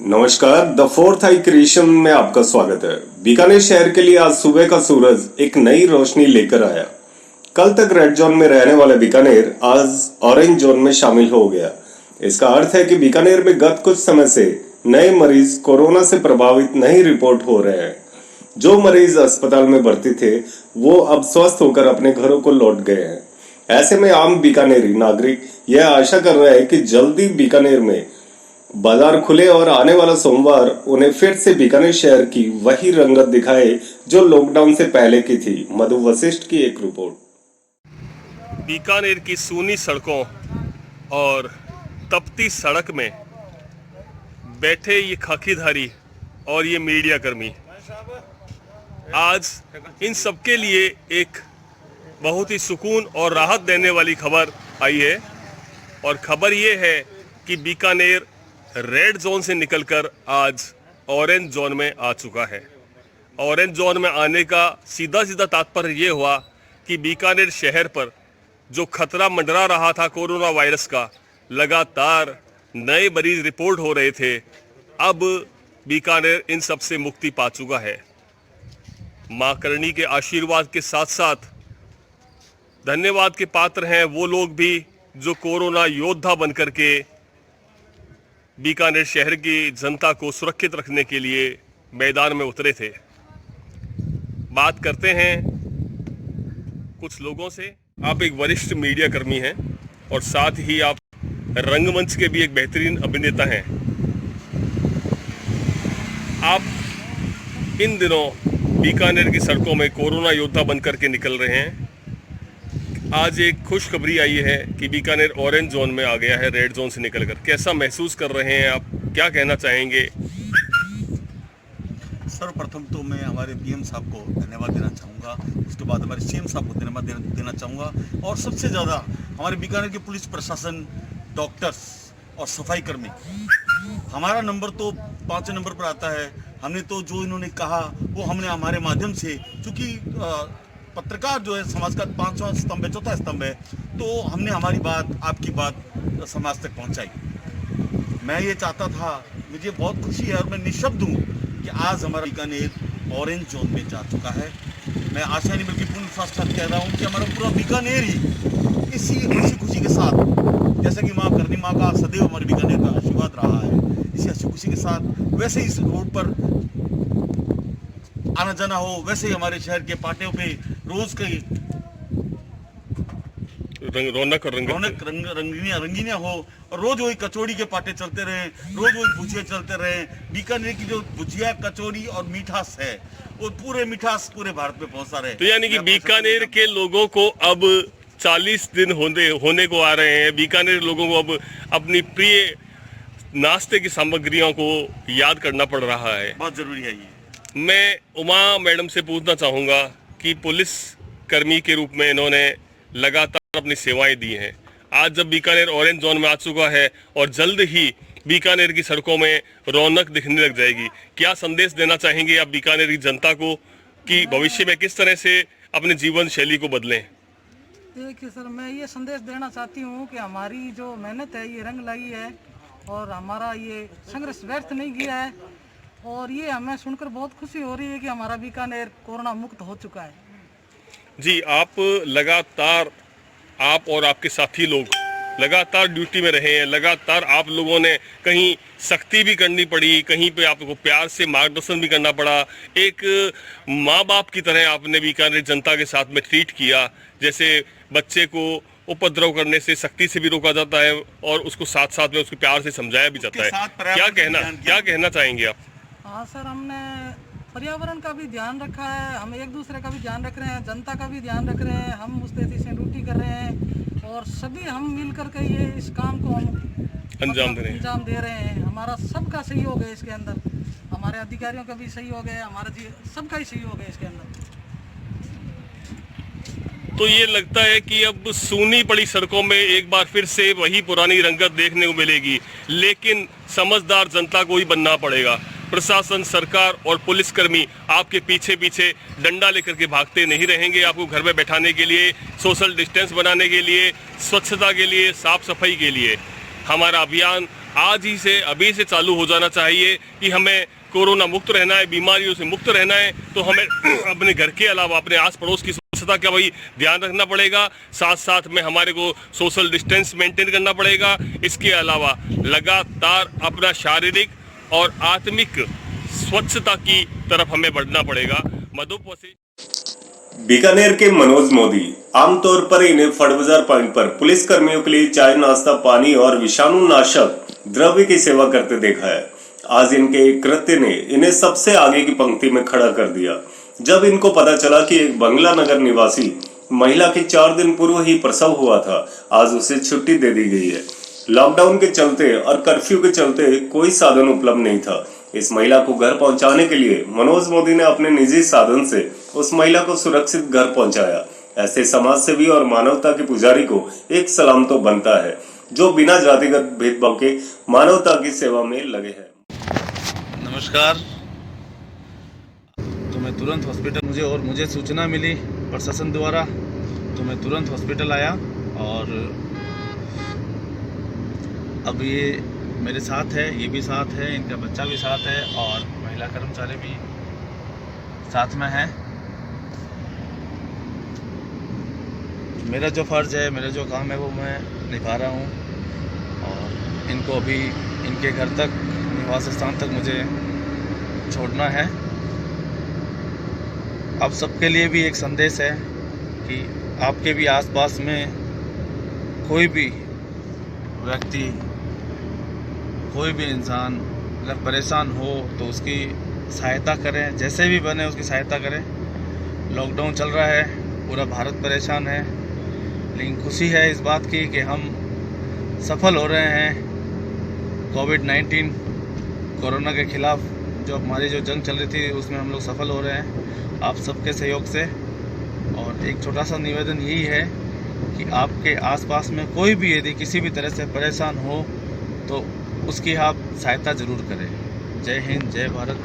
नमस्कार, the fourth I creation में आपका स्वागत है। बीकानेर शहर के लिए आज सुबह का सूरज एक नई रोशनी लेकर आया। कल तक रेड जोन में रहने वाले बीकानेर आज ऑरेंज जोन में शामिल हो गया। इसका अर्थ है कि बीकानेर में गत कुछ समय से नए मरीज कोरोना से प्रभावित नहीं रिपोर्ट हो रहे हैं। जो मरीज अस्पताल में भर्ती थे वो अब स्वस्थ होकर अपने घरों को लौट गए हैं। ऐसे में आम बीकानेरी नागरिक यह आशा कर रहे हैं कि जल्दी बीकानेर में बाजार खुले और आने वाला सोमवार उन्हें फिर से बीकानेर शहर की वही रंगत दिखाए जो लॉकडाउन से पहले की थी। मधु वशिष्ठ की एक रिपोर्ट। बीकानेर की सूनी सड़कों और तपती सड़क में बैठे ये खाकीधारी और ये मीडिया कर्मी, आज इन सबके लिए एक बहुत ही सुकून और राहत देने वाली खबर आई है। और खबर ये है कि बीकानेर रेड जोन से निकलकर आज ऑरेंज जोन में आ चुका है। ऑरेंज जोन में आने का सीधा तात्पर्य ये हुआ कि बीकानेर शहर पर जो खतरा मंडरा रहा था कोरोना वायरस का, लगातार नए मरीज रिपोर्ट हो रहे थे, अब बीकानेर इन सब से मुक्ति पा चुका है। मां करणी के आशीर्वाद के साथ साथ धन्यवाद के पात्र हैं वो लोग भी जो कोरोना योद्धा बनकर के बीकानेर शहर की जनता को सुरक्षित रखने के लिए मैदान में उतरे थे। बात करते हैं कुछ लोगों से। आप एक वरिष्ठ मीडिया कर्मी हैं और साथ ही आप रंगमंच के भी एक बेहतरीन अभिनेता हैं। आप इन दिनों बीकानेर की सड़कों में कोरोना योद्धा बनकर के निकल रहे हैं। आज एक खुशखबरी आई है कि बीकानेर ऑरेंज जोन में आ गया है, रेड जोन से निकलकर। कैसा महसूस कर रहे हैं आप, क्या कहना चाहेंगे? सर्वप्रथम तो मैं हमारे पीएम साहब को धन्यवाद देना चाहूँगा, उसके बाद हमारे सीएम साहब को धन्यवाद देना चाहूँगा, और सबसे ज़्यादा हमारे बीकानेर के पुलिस प्रशासन, डॉक्टर्स और सफाई कर्मी। हमारा नंबर तो 5 नंबर पर आता है। हमने तो जो इन्होंने कहा वो हमने हमारे माध्यम से, चूँकि पत्रकार जो है समाज का 5वां स्तंभ है, 4था स्तंभ है, तो हमने हमारी बात, आपकी बात समाज तक पहुंचाई। मैं ये चाहता था, मुझे बहुत खुशी है और मैं निःशब्द हूँ कि आज हमारा बीकानेर ऑरेंज जोन में जा चुका है। मैं आशा नहीं बल्कि पूर्ण विश्वास के साथ कह रहा हूँ कि हमारा पूरा बीकानेर ही इसी हंसी खुशी के साथ, जैसा कि माँ करनी माँ का सदैव हमारे बीकानेर का आशीर्वाद रहा है, इसी हंसी खुशी के साथ वैसे इस रोड पर आना जाना हो, वैसे ही हमारे शहर के पाटियों पे रोज कई रौनक रंगीनियां हो, और रोज वही कचौड़ी के पाटे चलते रहे, रोज वही भुजिया चलते रहे। बीकानेर की जो भुजिया, कचौड़ी और मीठास है वो पूरे मिठास पूरे भारत में पहुंचा रहे। तो यानी कि बीकानेर के लोगों को अब 40 दिन होने को आ रहे हैं। बीकानेर लोगों को अब अपनी प्रिय नाश्ते की सामग्रियों को याद करना पड़ रहा है। बहुत जरूरी है ये। मैं उमा मैडम से पूछना चाहूँगा कि पुलिस कर्मी के रूप में इन्होंने लगातार अपनी सेवाएं दी हैं। आज जब बीकानेर ऑरेंज जोन में आ चुका है और जल्द ही बीकानेर की सड़कों में रौनक दिखने लग जाएगी, क्या संदेश देना चाहेंगे आप बीकानेर की जनता को कि भविष्य में किस तरह से अपने जीवन शैली को बदलें? देखिए सर, मैं ये संदेश देना चाहती हूँ कि हमारी जो मेहनत है ये रंग लाई है और हमारा ये संघर्ष व्यर्थ नहीं गया है, और ये हमें सुनकर बहुत खुशी हो रही है कि हमारा बीकानेर कोरोना मुक्त हो चुका है। जी, आप लगातार, आप और आपके साथी लोग लगातार ड्यूटी में रहे हैं। लगातार आप लोगों ने कहीं सख्ती भी करनी पड़ी, कहीं पे आपको प्यार से मार्गदर्शन भी करना पड़ा। एक माँ बाप की तरह आपने बीकानेर जनता के साथ में ट्रीट किया। जैसे बच्चे को उपद्रव करने से, सख्ती से भी रोका जाता है और उसको साथ साथ में उसको प्यार से समझाया भी जाता है। क्या कहना चाहेंगे आप? हाँ सर, हमने पर्यावरण का भी ध्यान रखा है, हम एक दूसरे का भी ध्यान रख रहे हैं, जनता का भी ध्यान रख रहे हैं। हम मुस्तैदी से ड्यूटी कर रहे हैं और सभी हम मिल कर के ये इस काम को हम अंजाम दे रहे हैं। हमारा सबका सहयोग है इसके अंदर, हमारे अधिकारियों का भी सहयोग है, हमारा सबका ही सहयोग है इसके अंदर। तो ये लगता है कि अब सूनी पड़ी सड़कों में एक बार फिर से वही पुरानी रंगत देखने को मिलेगी, लेकिन समझदार जनता को ही बनना पड़ेगा। प्रशासन, सरकार और पुलिसकर्मी आपके पीछे पीछे डंडा लेकर के भागते नहीं रहेंगे। आपको घर में बैठाने के लिए, सोशल डिस्टेंस बनाने के लिए, स्वच्छता के लिए, साफ सफाई के लिए हमारा अभियान आज ही से अभी से चालू हो जाना चाहिए कि हमें कोरोना मुक्त रहना है, बीमारियों से मुक्त रहना है, तो हमें अपने घर के अलावा अपने आस पड़ोस की स्वच्छता का भाई ध्यान रखना पड़ेगा। साथ साथ में हमारे को सोशल डिस्टेंस मेंटेन करना पड़ेगा। इसके अलावा लगातार अपना शारीरिक और आत्मिक स्वच्छता की तरफ हमें बढ़ना पड़ेगा। मधुपसी बीकानेर के मनोज मोदी आमतौर पर इन्हें फड़बाजार पॉइंट पर पुलिस कर्मियों के लिए चाय, नाश्ता, पानी और विषाणु नाशक द्रव्य की सेवा करते देखा है। आज इनके एक कृत्य ने इन्हें सबसे आगे की पंक्ति में खड़ा कर दिया। जब इनको पता चला कि एक बंगला नगर निवासी महिला की 4 दिन पूर्व ही प्रसव हुआ था, आज उसे छुट्टी दे दी गई है। लॉकडाउन के चलते और कर्फ्यू के चलते कोई साधन उपलब्ध नहीं था। इस महिला को घर पहुंचाने के लिए मनोज मोदी ने अपने निजी साधन से उस महिला को सुरक्षित घर पहुंचाया। ऐसे समाज सेवी और मानवता के पुजारी को एक सलाम तो बनता है, जो बिना जातिगत भेदभाव के मानवता की सेवा में लगे हैं। नमस्कार। तो मैं तुरंत हॉस्पिटल मुझे सूचना मिली प्रशासन द्वारा, तो मैं तुरंत हॉस्पिटल आया और अब ये मेरे साथ है, ये भी साथ है, इनका बच्चा भी साथ है और महिला कर्मचारी भी साथ में है। मेरा जो फ़र्ज़ है, मेरा जो काम है वो मैं निभा रहा हूँ और इनको अभी इनके घर तक, निवास स्थान तक मुझे छोड़ना है। अब सबके लिए भी एक संदेश है कि आपके भी आसपास में कोई भी व्यक्ति, कोई भी इंसान अगर परेशान हो तो उसकी सहायता करें, जैसे भी बने उसकी सहायता करें। लॉकडाउन चल रहा है, पूरा भारत परेशान है, लेकिन खुशी है इस बात की कि हम सफल हो रहे हैं। कोविड-19 कोरोना के खिलाफ जो हमारी जो जंग चल रही थी उसमें हम लोग सफल हो रहे हैं आप सबके सहयोग से। और एक छोटा सा निवेदन यही है कि आपके आसपास में कोई भी यदि किसी भी तरह से परेशान हो तो उसकी आप सहायता ज़रूर करें। जय हिंद, जय भारत।